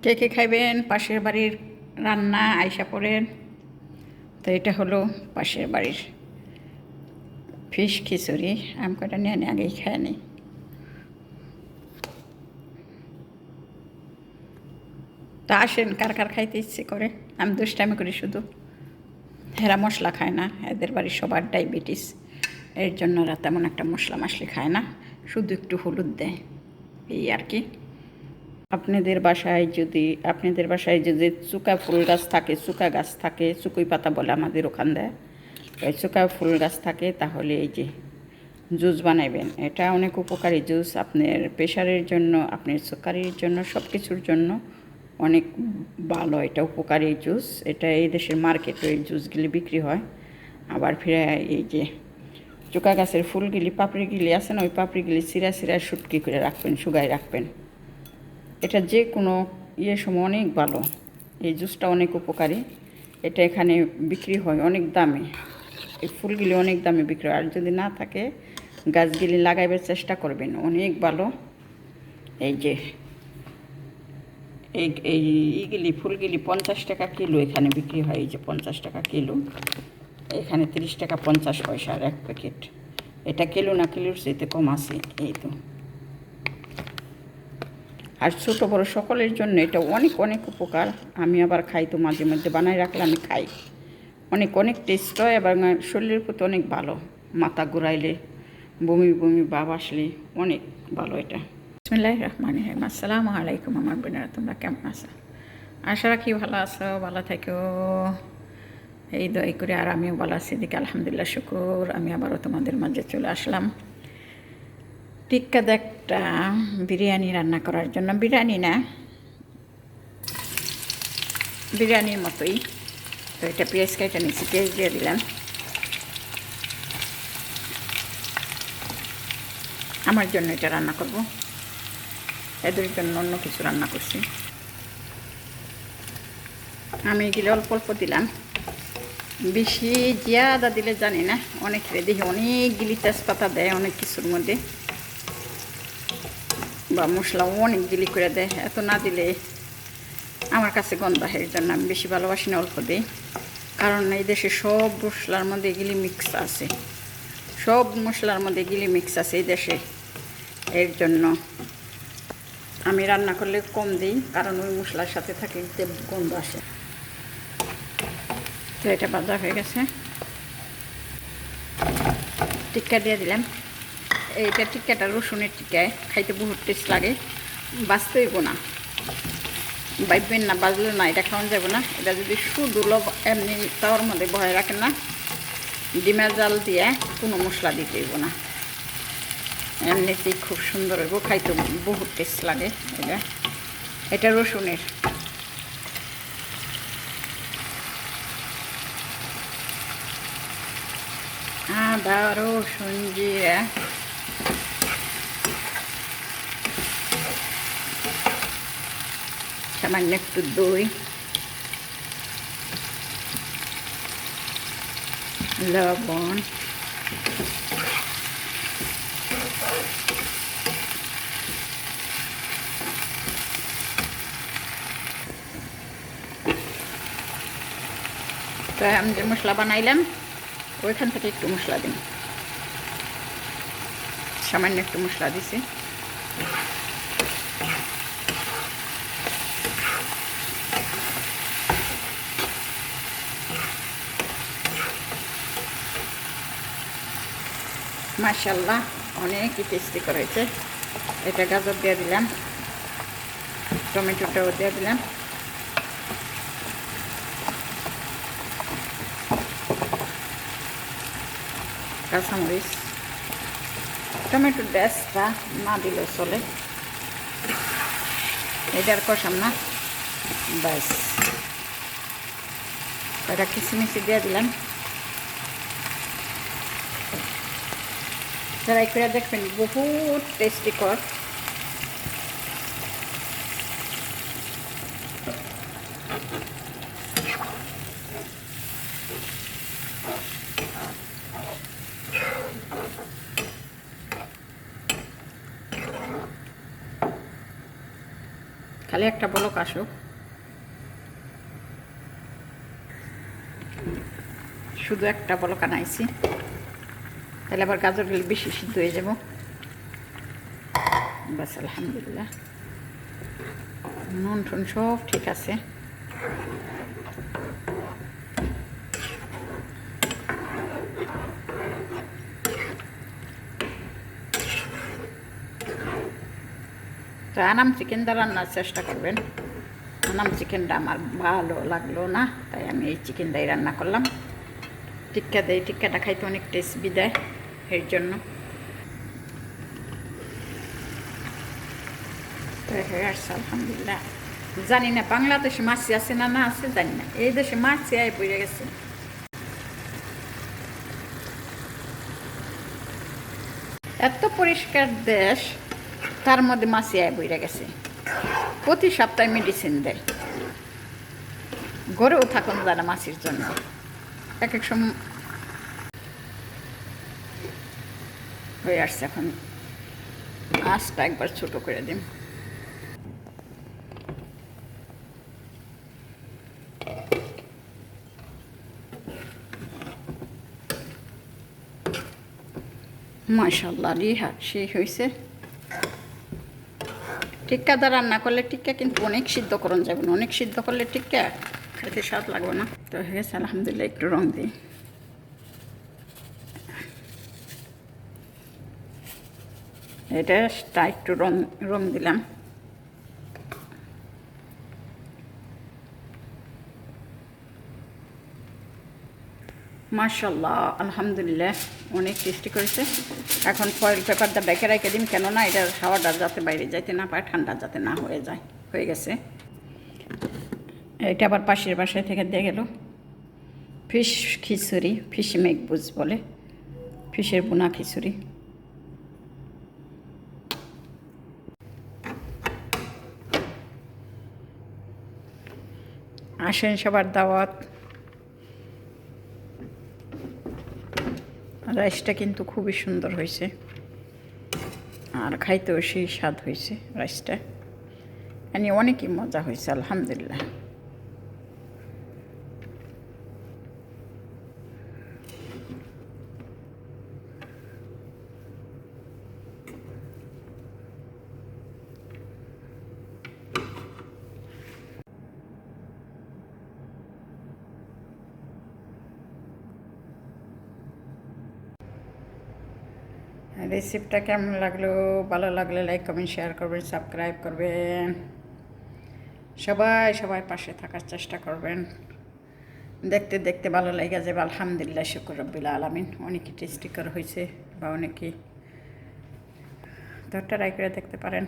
কে কে খাইবেন পাশের বাড়ির রান্না আইসা পড়েন। তো এটা হলো পাশের বাড়ির ফিশ খিচুড়ি। আম কটা নিয়ে আগেই খায় নি। তা আসেন কার কার খাইতে ইচ্ছে করে। আমি দুষ্টামি করি শুধু। হেরা মশলা খায় না, এদের বাড়ির সবার ডায়াবেটিস, এর জন্য ওরা তেমন একটা মশলা মাসলি খায় না, শুধু একটু হলুদ দেয়, এই আর কি। আপনাদের বাসায় যদি চুকা ফুল গাছ থাকে, চুকা গাছ থাকে, চুকুই পাতা বলে আমাদের ওখান দেয়, ওই চুকা ফুল গাছ থাকে, তাহলে এই যে জুস বানাইবেন। এটা অনেক উপকারী জুস, আপনার প্রেশারের জন্য, আপনার সুগারের জন্য, সব কিছুর জন্য অনেক ভালো। এটা উপকারী জুস। এটা এই দেশের মার্কেটে এই জুসগুলি বিক্রি হয়। আবার ফিরে এই যে চুকা গাছের ফুলগুলি, পাপড়িগুলি আছে না, ওই পাপড়িগুলি চিরা চিরা শুটকি করে রাখবেন, শুকায় রাখবেন। এটা যে কোনো সময় অনেক ভালো। এই জুসটা অনেক উপকারী। এটা এখানে বিক্রি হয় অনেক দামে। এই ফুলগুলি অনেক দামে বিক্রি হয়। আর যদি না থাকে গাছগুলি লাগাইবার চেষ্টা করবেন, অনেক ভালো। এই যে এইগুলি ফুলগুলি 50 টাকা কিলো এখানে বিক্রি হয়। এই যে 50 টাকা কিলো, এখানে 30 টাকা 50 পয়সা আর এক প্যাকেট। এটা কিলো না, কিলোর চাইতে কম আছে। এই তো। আর ছোটো বড়ো সকলের জন্য এটা অনেক অনেক উপকার। আমি আবার খাই, তো মাঝে মধ্যে বানাই রাখলে আমি খাই। অনেক অনেক টেস্ট হয় এবং শরীরের প্রতি অনেক ভালো। মাথা ঘুরাইলে, বমি বমি ভাব আসলে অনেক ভালো এটা। বিসমিল্লাহির রহমানির রহিম। আসসালামু আলাইকুম আমার বোনেরা, তোমরা কেমন আছো? আশা রাখি ভালো আছো, ভালো থেকো এই দয় করে। আর আমিও ভালো আছি, দিকে আলহামদুলিল্লাহ, শুকুর। আমি আবারও তোমাদের মাঝে চলে আসলাম টিক্কা একটা বিরিয়ানি রান্না করার জন্য। বিরিয়ানি না, বিরিয়ানির মতোই। তো এটা পেঁয়াজ কেটে নিচ্ছি, পেঁয়াজ দিয়ে দিলাম। আমার জন্য এটা রান্না করব, এদের জন্য অন্য কিছু রান্না করছি। আমি এগুলো অল্প অল্প দিলাম, বেশি জিয়াদা দিলে জানি না। অনেক দেখি অনেকগুলি তেজপাতা দেয় অনেক কিছুর মধ্যে, বা মশলাও অনেকগুলি করে দেয়। এত না দিলে আমার কাছে গন্ধ হয়, এর জন্য আমি বেশি ভালোবাসি না, অল্প দিই। কারণ এই দেশে সব মশলার মধ্যে এগুলি মিক্স আছে, সব মশলার মধ্যে এগুলি মিক্স আছে এই দেশে। এর জন্য আমি রান্না করলে কম দিই, কারণ ওই মশলার সাথে থাকে যে গন্ধ আসে। তো এটা ভাজা হয়ে গেছে, টিক্কা দিয়ে দিলাম। এইটা টিক্কাটা রসুনের টিক্কায় খাইতে বহুত টেস্ট লাগে। বাঁচতে হইব না, বাইবেন না, বাজলে না, এটা খাওয়ানো যাবে না। এটা যদি শুধু এমনি তাওয়ার মধ্যে বহায় রাখেন না, ডিমের জাল দিয়ে কোনো মশলা দিতে হইব না, এমনিতেই খুব সুন্দর হইব, খাইতে বহুত টেস্ট লাগে। এটা রসুনের। আদা রসুন জিরা, সামান্য একটু দই, লবণ, তো আমি যে মশলা বানাইলাম ওইখান থেকে একটু মশলা দিন, সামান্য একটু মশলা দিছি। মাশাআল্লাহ অনেকই টেস্টি করেছে। এটা গাজর দিয়ে দিলাম, টমেটোটাও দিয়ে দিলাম, কাঁচামরিচ, টমেটোর ড্যাসটা না দিলেও চলে, এটার কষাম না, ব্যাস। এটা কিশমিশি দিয়ে দিলাম। ট্রাই করে দেখবেন, বহুত টেস্টিকর। খালি একটা বলক আসুক, শুধু একটা বলক আনাইছি, তাহলে আবার গাজরগুলি বেশি সিদ্ধ হয়ে যাব। বাস আলহামদুলিল্লাহ, নুন টুন সব ঠিক আছে। তো আনাম চিকেনটা রান্নার চেষ্টা করবেন। আনাম চিকেনটা আমার ভালো লাগলো না, তাই আমি এই চিকেনটাই রান্না করলাম। টিক্কা দেয়, টিক্কাটা খাইতে অনেক টেস্টি দেয়, এর জন্য। তো হয়ে আসছে আলহামদুলিল্লাহ। জানি না বাংলাদেশে মাছি আছে না না আছে জানি না, এই দেশে মাছি আয় পড়ে গেছে। এত পরিষ্কার দেশ, তার মধ্যে মাছি আয় পড়ে গেছে। প্রতি সপ্তাহে মেডিসিন দেয়, গড়েও থাকুন যারা মাছির জন্য। এক এক সময় হয়ে আসছে। এখন আঁচটা একবার ছোট করে দিন। মাশাআল্লাহ, রিহা সেই হয়েছে। টিক্কা দা রান্না করলে টিক্কা কিন্তু অনেক সিদ্ধ করুন যাবে না, অনেক সিদ্ধ করলে টিক্কা খেতে স্বাদ লাগবে না। তো হয়ে গেছে আলহামদুলিল্লাহ। একটু রং দিই, এটা একটু রং রং দিলাম। মাশাআল্লাহ আলহামদুলিল্লাহ, অনেক টেস্টি করেছে। এখন ফয়েল পেপারটা ডেকে রেখে দিন, কেননা এটার হাওয়াটা যাতে বাইরে যাইতে না পারে, ঠান্ডা যাতে না হয়ে যায়। হয়ে গেছে। এটা আবার পাশের বাসায় থেকে দিয়ে গেল ফিশ খিচুড়ি, ফিশ মেকবুজ বলে, ফিশের বোনা খিচুড়ি। আসেন, সবার দাওয়াত। রাইসটা কিন্তু খুবই সুন্দর হয়েছে, আর খাইতেও সেই স্বাদ হয়েছে রাইসটা। অনেকই মজা হয়েছে আলহামদুলিল্লাহ। রেসিপিটা কেমন লাগলো? ভালো লাগলে লাইক কমেন্ট শেয়ার করবেন, সাবস্ক্রাইব করবেন। সবাই পাশে থাকার চেষ্টা করবেন। দেখতে দেখতে ভালো লেগে যাবে আলহামদুলিল্লাহ, শুকর রব্বিল আলামিন। অনেকই টেস্টিকর হয়েছে, বা অনেকেই তো ট্রাই করে দেখতে পারেন।